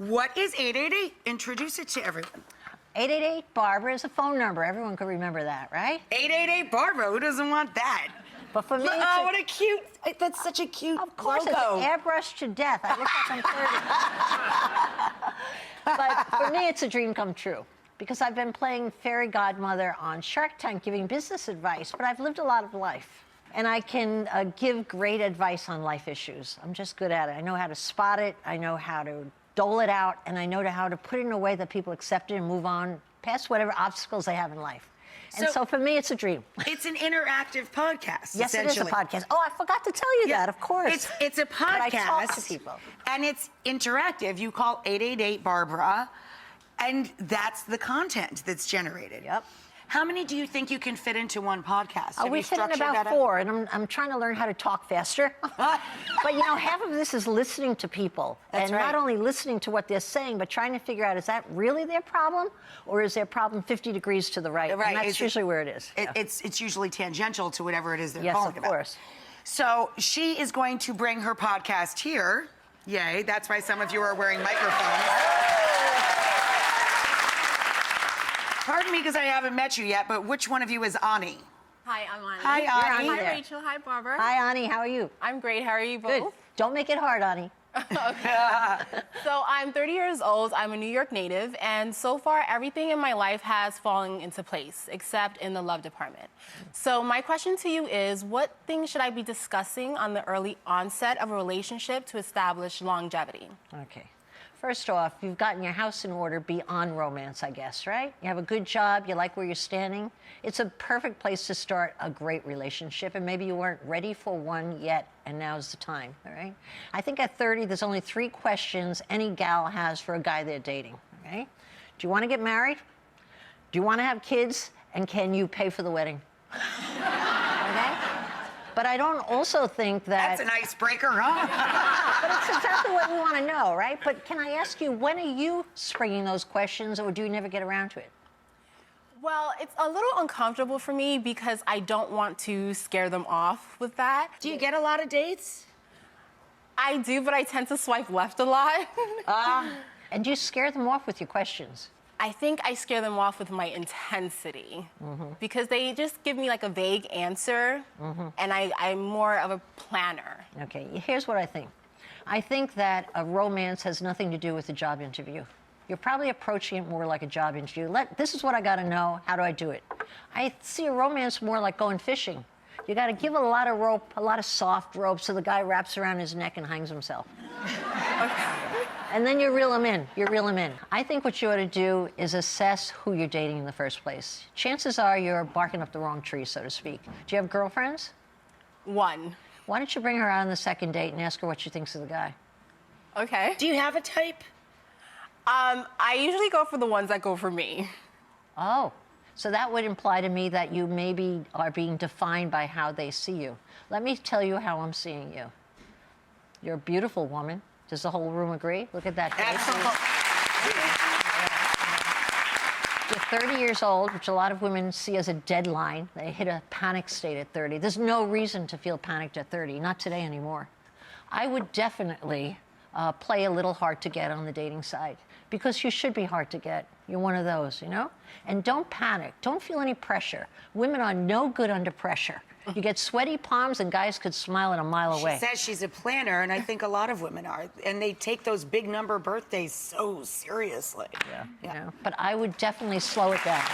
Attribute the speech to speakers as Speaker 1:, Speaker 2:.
Speaker 1: What is 888? Introduce it to everyone.
Speaker 2: 888-BARBARA is a phone number. Everyone could remember that, right?
Speaker 1: 888-BARBARA. Who doesn't want that?
Speaker 2: But for me,
Speaker 1: oh, what a cute, that's such a cute
Speaker 2: Of course,
Speaker 1: logo.
Speaker 2: it's airbrushed to death. I look like I'm 30. But for me, it's a dream come true. Because I've been playing fairy godmother on Shark Tank, giving business advice, but I've lived a lot of life. And I can give great advice on life issues. I'm just good at it. I know how to spot it, I know how to dole it out, and I know how to put it in a way that people accept it and move on past whatever obstacles they have in life. And so for me, it's a dream.
Speaker 1: It's an interactive podcast,
Speaker 2: Yes, it is a podcast. Oh, I forgot to tell you that, of course.
Speaker 1: It's a podcast.
Speaker 2: But I talk to people.
Speaker 1: And it's interactive. You call 888-BARBARA, and that's the content that's generated.
Speaker 2: Yep.
Speaker 1: How many do you think you can fit into one podcast? Have
Speaker 2: We
Speaker 1: you
Speaker 2: fit in
Speaker 1: structured
Speaker 2: about
Speaker 1: that
Speaker 2: 4, and I'm trying to learn how to talk faster. But, you know, half of this is listening to people.
Speaker 1: That's
Speaker 2: and
Speaker 1: right.
Speaker 2: not only listening to what they're saying, but trying to figure out, is that really their problem? Or is their problem 50 degrees to the right?
Speaker 1: Right.
Speaker 2: And that's usually where it is.
Speaker 1: It's usually tangential to whatever it is they're
Speaker 2: Yes,
Speaker 1: calling
Speaker 2: of
Speaker 1: about.
Speaker 2: course.
Speaker 1: So she is going to bring her podcast here. Yay, that's why some of you are wearing microphones. Pardon me, because I haven't met you yet, but which one of you is Ani?
Speaker 3: Hi, I'm Ani.
Speaker 1: Hi, Ani.
Speaker 3: Hi,
Speaker 2: there.
Speaker 3: Rachel. Hi, Barbara.
Speaker 2: Hi, Ani. How are you?
Speaker 3: I'm great. How are you both?
Speaker 2: Good. Don't make it hard, Ani.
Speaker 3: So I'm 30 years old. I'm a New York native, and so far everything in my life has fallen into place, except in the love department. So my question to you is, what things should I be discussing on the early onset of a relationship to establish longevity?
Speaker 2: Okay. First off, you've gotten your house in order beyond romance, I guess, right? You have a good job, you like where you're standing. It's a perfect place to start a great relationship, and maybe you weren't ready for one yet, and now's the time, all right? I think at 30, there's only 3 questions any gal has for a guy they're dating, okay? Do you want to get married? Do you want to have kids? And can you pay for the wedding? Okay? But I don't also think that...
Speaker 1: That's an icebreaker, huh?
Speaker 2: But it's exactly what we want to know, right? But can I ask you, when are you springing those questions, or do you never get around to it?
Speaker 3: Well, it's a little uncomfortable for me because I don't want to scare them off with that.
Speaker 1: Do you get a lot of dates?
Speaker 3: I do, but I tend to swipe left a lot.
Speaker 2: And do you scare them off with your questions?
Speaker 3: I think I scare them off with my intensity because they just give me like a vague answer, and I'm more of a planner.
Speaker 2: Okay, here's what I think. I think that a romance has nothing to do with a job interview. You're probably approaching it more like a job interview. This is what I got to know. How do I do it? I see a romance more like going fishing. You got to give a lot of rope, a lot of soft rope, so the guy wraps around his neck and hangs himself. And then you reel him in. You reel him in. I think what you ought to do is assess who you're dating in the first place. Chances are you're barking up the wrong tree, so to speak. Do you have girlfriends?
Speaker 3: One.
Speaker 2: Why don't you bring her out on the second date and ask her what she thinks of the guy?
Speaker 3: Okay.
Speaker 1: Do you have a type?
Speaker 3: I usually go for the ones that go for me.
Speaker 2: Oh, so that would imply to me that you maybe are being defined by how they see you. Let me tell you how I'm seeing you. You're a beautiful woman. Does the whole room agree? Look at that face. You're 30 years old, which a lot of women see as a deadline. They hit a panic state at 30. There's no reason to feel panicked at 30, not today anymore. I would definitely play a little hard to get on the dating side, because you should be hard to get. You're one of those, you know? And don't panic. Don't feel any pressure. Women are no good under pressure. You get sweaty palms, and guys could smile at a mile away.
Speaker 1: She says she's a planner, and I think a lot of women are. And they take those big number birthdays so seriously.
Speaker 2: Yeah. You know? But I would definitely slow it down.